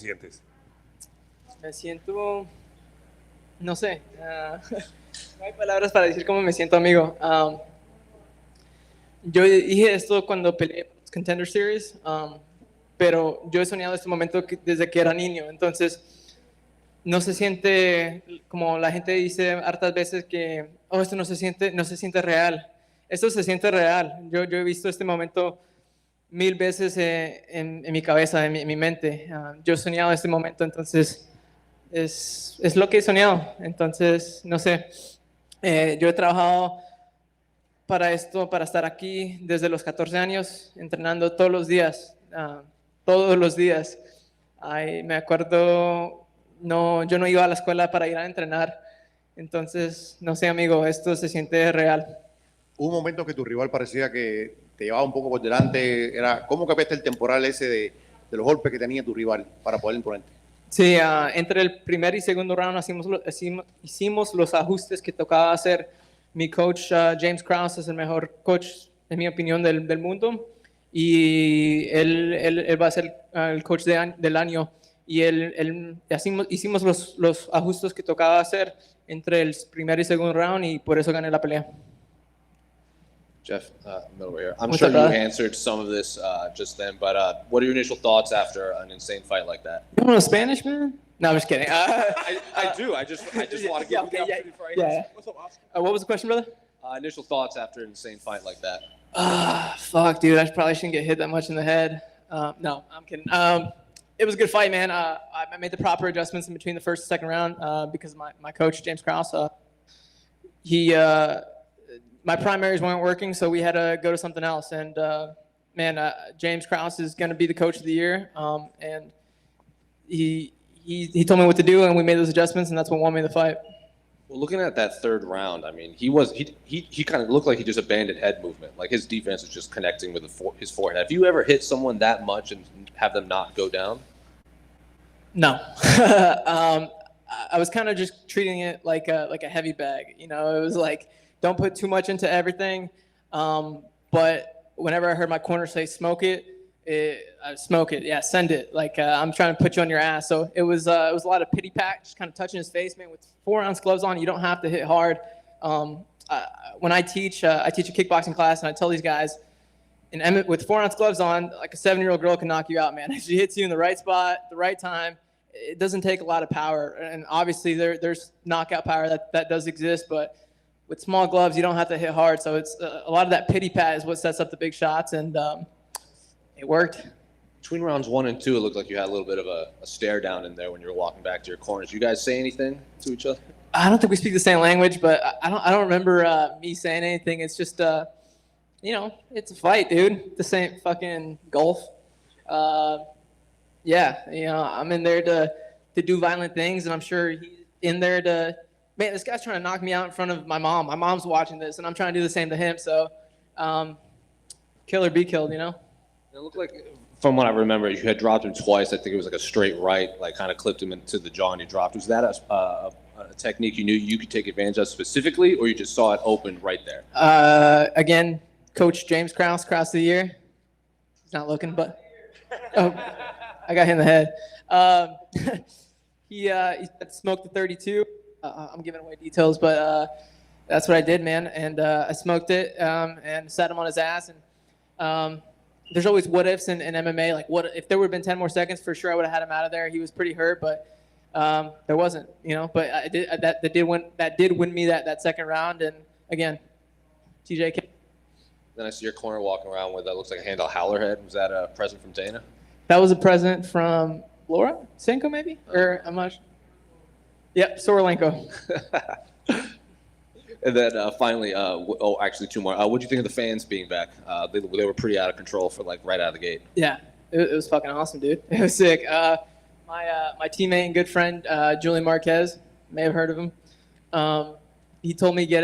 sientes? Me siento, no sé, no hay palabras para decir cómo me siento, amigo. Yo dije esto cuando peleé por los Contender Series, pero yo he soñado este momento desde que era niño, entonces no se siente como la gente dice hartas veces que, oh, esto no se siente real. Esto se siente real. Yo he visto este momento 1000 veces en mi cabeza, en mi mente. Yo he soñado este momento, entonces es lo que he soñado. Entonces, no sé, yo he trabajado para esto, para estar aquí desde los 14 años, entrenando todos los días, todos los días. Ay, me acuerdo, no, yo no iba a la escuela para ir a entrenar, entonces, no sé, amigo, esto se siente real. Hubo un momento que tu rival parecía que te llevaba un poco por delante. ¿Cómo cambiaste el temporal ese de los golpes que tenía tu rival para poder imponerte? Sí, entre el primer y segundo round hicimos los ajustes que tocaba hacer. Mi coach, James Krause, es el mejor coach, en mi opinión, del mundo. Y él va a ser el coach del año. Y hicimos los ajustes que tocaba hacer entre el primer y segundo round y por eso gané la pelea. Jeff, middle here. I'm sure you answered some of this just then, but what are your initial thoughts after an insane fight like that? You don't know Spanish, man? No, I'm just kidding. I do. I just want to give you the opportunity for answers. What's up, Oscar? What was the question, brother? Initial thoughts after an insane fight like that. Fuck, dude. I probably shouldn't get hit that much in the head. No, I'm kidding. It was a good fight, man. I made the proper adjustments in between the first and second round because my coach, James Krause, my primaries weren't working, so we had to go to something else. And James Krause is going to be the coach of the year, and he told me what to do, and we made those adjustments, and that's what won me the fight. Well, looking at that third round, I mean, he kind of looked like he just abandoned head movement. Like his defense was just connecting with his forehead. Have you ever hit someone that much and have them not go down? No. I was kind of just treating it like a heavy bag. You know, it was like, don't put too much into everything. But whenever I heard my corner say, smoke it, smoke it. Yeah, send it. Like, I'm trying to put you on your ass. So it was a lot of pity pat, just kind of touching his face, man. With 4-ounce gloves on, you don't have to hit hard. When I teach a kickboxing class, and I tell these guys, with 4-ounce gloves on, like a 7-year-old girl can knock you out, man. If she hits you in the right spot, the right time, it doesn't take a lot of power. And obviously there's knockout power that does exist, but with small gloves, you don't have to hit hard. So it's a lot of that pity pat is what sets up the big shots, and it worked. Between rounds 1 and 2, it looked like you had a little bit of a stare down in there when you were walking back to your corners. You guys say anything to each other? I don't think we speak the same language, but I don't remember me saying anything. It's just you know, it's a fight, dude. The same fucking golf. Yeah, you know, I'm in there to do violent things, and I'm sure he's in there to. Man, this guy's trying to knock me out in front of my mom. My mom's watching this, and I'm trying to do the same to him. So, kill or be killed, you know? It looked like, from what I remember, you had dropped him twice. I think it was like a straight right, like kind of clipped him into the jaw and you dropped. Was that a technique you knew you could take advantage of specifically, or you just saw it open right there? Again, Coach James Krause of the year. He's not looking, but oh, I got hit in the head. He smoked the 32. I'm giving away details, but that's what I did, man. And I smoked it and sat him on his ass. And there's always what ifs in MMA. Like, what if there would have been 10 more seconds? For sure, I would have had him out of there. He was pretty hurt, but there wasn't, you know. But that did win me that second round. And again, TJ. Then I see your corner walking around with that looks like a handle howler head. Was that a present from Dana? That was a present from Laura Senko, maybe, or I'm not sure. Yep, Sorolenko. And then finally, actually 2 more. What do you think of the fans being back? They were pretty out of control for like right out of the gate. Yeah, it was fucking awesome, dude. It was sick. My teammate and good friend Julian Marquez, may have heard of him. He told me get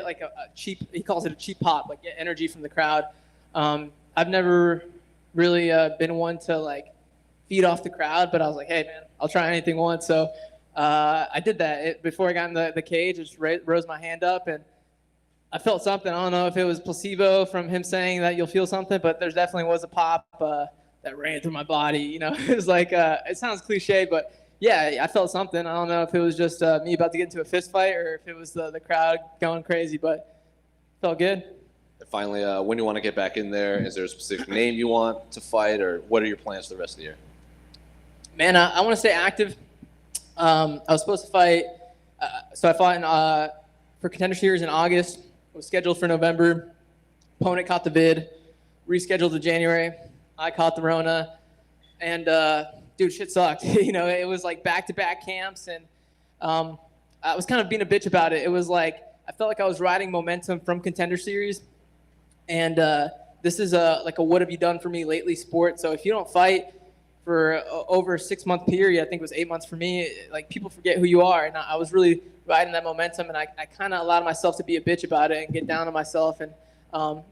like a cheap. He calls it a cheap pop, like get energy from the crowd. I've never really been one to like feed off the crowd, but I was like, hey man, I'll try anything once. So. I did that before I got in the cage. I just rose my hand up, and I felt something. I don't know if it was placebo from him saying that you'll feel something, but there definitely was a pop that ran through my body. You know, it was like it sounds cliche, but yeah, I felt something. I don't know if it was just me about to get into a fist fight or if it was the crowd going crazy, but it felt good. And finally, when you want to get back in there, is there a specific name you want to fight, or what are your plans for the rest of the year? Man, I want to stay active. I was supposed to fight, so I fought for Contender Series in August. I was scheduled for November. Opponent caught the vid, rescheduled to January. I caught the Rona, and dude, shit sucked. You know, it was like back-to-back camps, and I was kind of being a bitch about it. It was like I felt like I was riding momentum from Contender Series, and this is like a what have you done for me lately sport. So if you don't fight for over a 6-month period, I think it was 8 months for me, like people forget who you are, and I was really riding that momentum, and I kind of allowed myself to be a bitch about it and get down on myself, and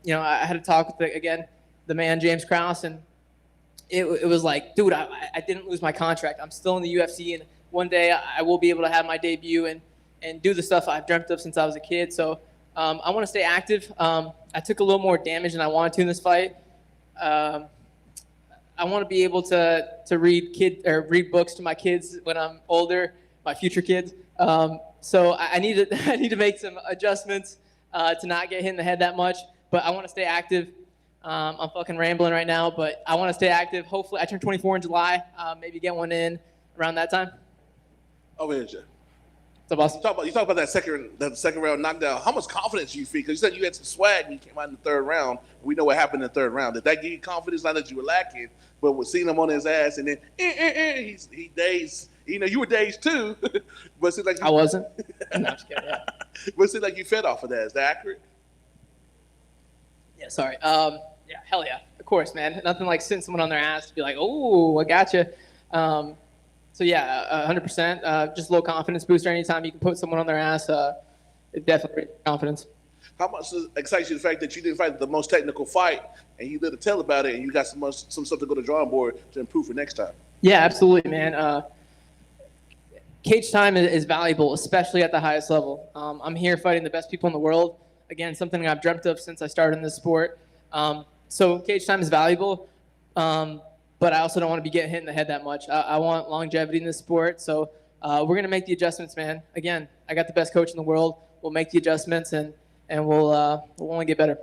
you know, I had to talk with the man James Krause, and it was like, dude, I didn't lose my contract. I'm still in the UFC, and one day I will be able to have my debut and do the stuff I've dreamt of since I was a kid. So I want to stay active. I took a little more damage than I wanted to in this fight. I want to be able to read books to my kids when I'm older, my future kids. So I need to make some adjustments to not get hit in the head that much. But I want to stay active. I'm fucking rambling right now, but I want to stay active. Hopefully, I turn 24 in July. Maybe get one in around that time. Oh, yeah, Jeff. What's up, boss? You talk about that second round knockdown. How much confidence do you feel? Because you said you had some swag when you came out in the third round. We know what happened in the third round. Did that give you confidence? Not that you were lacking, but with seeing him on his ass and then he dazed. You know, you were dazed too, but it seemed like I wasn't. No, just kidding, yeah. But it seemed like you fed off of that. Is that accurate? Yeah, sorry. Yeah, hell yeah. Of course, man. Nothing like sitting someone on their ass to be like, oh, I gotcha. So yeah, 100%. Just low confidence booster. Anytime you can put someone on their ass, it definitely brings confidence. How much excites you the fact that you didn't fight the most technical fight and you lived to tell about it and you got some stuff to go to the drawing board to improve for next time? Yeah, absolutely, man. Cage time is valuable, especially at the highest level. I'm here fighting the best people in the world. Again, something I've dreamt of since I started in this sport. So cage time is valuable, but I also don't want to be getting hit in the head that much. I want longevity in this sport, so we're going to make the adjustments, man. Again, I got the best coach in the world. We'll make the adjustments, and we'll only get better.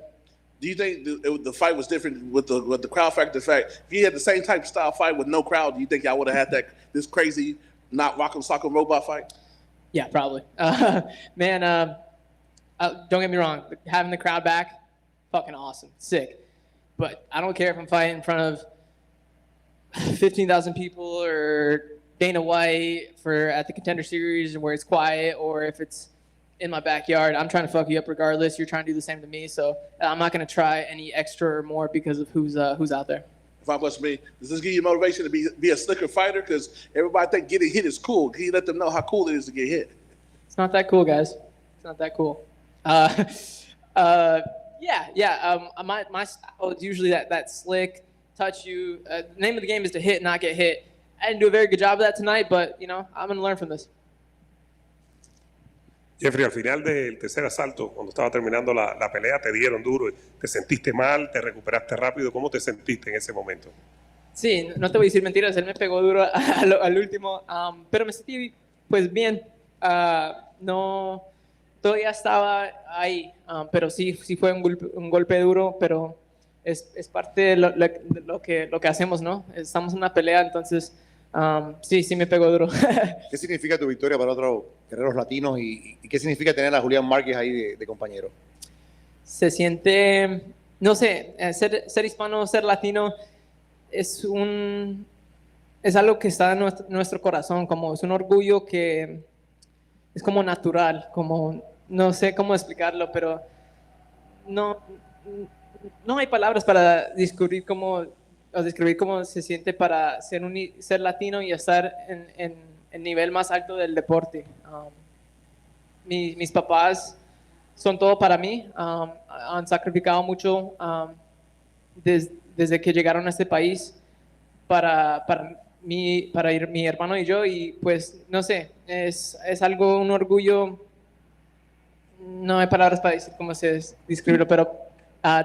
Do you think the fight was different with the crowd factor? Fact, if you had the same type of style fight with no crowd, do you think y'all would have had this crazy, not rock'em sock'em robot fight? Yeah, probably. Man, don't get me wrong. Having the crowd back, fucking awesome, sick. But I don't care if I'm fighting in front of 15,000 people or Dana White at the Contender Series where it's quiet, or if it's in my backyard. I'm trying to fuck you up regardless. You're trying to do the same to me, so I'm not going to try any extra or more because of who's out there. Final question for me: does this give you motivation to be a slicker fighter? Because everybody think getting hit is cool. Can you let them know how cool it is to get hit? It's not that cool, guys. It's not that cool. My style is usually that slick, touch you. The name of the game is to hit, not get hit. I didn't do a very good job of that tonight, but you know, I'm going to learn from this. Jeffrey, al final del tercer asalto, cuando estaba terminando la pelea, te dieron duro, te sentiste mal, te recuperaste rápido. ¿Cómo te sentiste en ese momento? Sí, no te voy a decir mentiras, él me pegó duro al último, pero me sentí pues bien. No, todavía estaba ahí, pero sí fue un golpe duro, pero es parte de lo que hacemos, ¿no? Estamos en una pelea, entonces sí me pegó duro. ¿Qué significa tu victoria para otros guerreros latinos y qué significa tener a Julián Márquez ahí de compañero? Se siente, no sé, ser hispano, ser latino es algo que está en nuestro corazón, como es un orgullo que es como natural, como no sé cómo explicarlo, pero no hay palabras para describir cómo se siente para ser latino y estar en el nivel más alto del deporte. Mis papás son todo para mí, han sacrificado mucho desde que llegaron a este país para ir mi hermano y yo, y pues no sé, es algo, un orgullo, no hay palabras para decir cómo describirlo, pero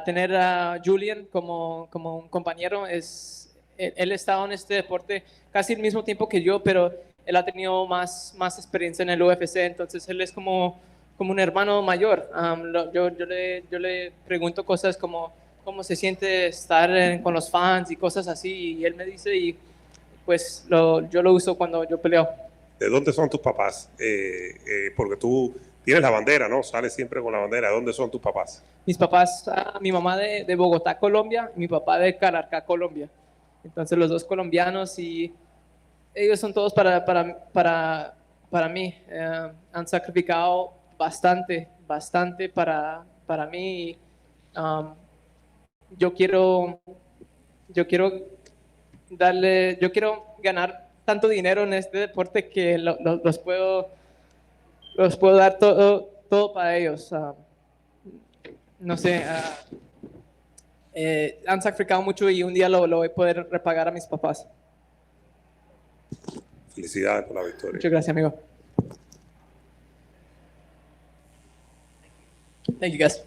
tener a Julian como un compañero es él estaba en este deporte casi el mismo tiempo que yo, pero él ha tenido más experiencia en el UFC, entonces él es como un hermano mayor. Yo le pregunto cosas como cómo se siente estar con los fans y cosas así, y él me dice, y pues yo lo uso cuando yo peleo. ¿De dónde son tus papás? Porque tú tienes la bandera, ¿no? Sales siempre con la bandera. ¿De dónde son tus papás? Mis papás, mi mamá de Bogotá, Colombia, y mi papá de Calarcá, Colombia. Entonces los dos colombianos, y ellos son todos para mí. Han sacrificado bastante para mí. Y, yo quiero ganar tanto dinero en este deporte que los puedo dar todo para ellos. No sé, han sacrificado mucho y un día lo voy a poder repagar a mis papás. Felicidades por la victoria. Muchas gracias, amigo. Thank you, guys.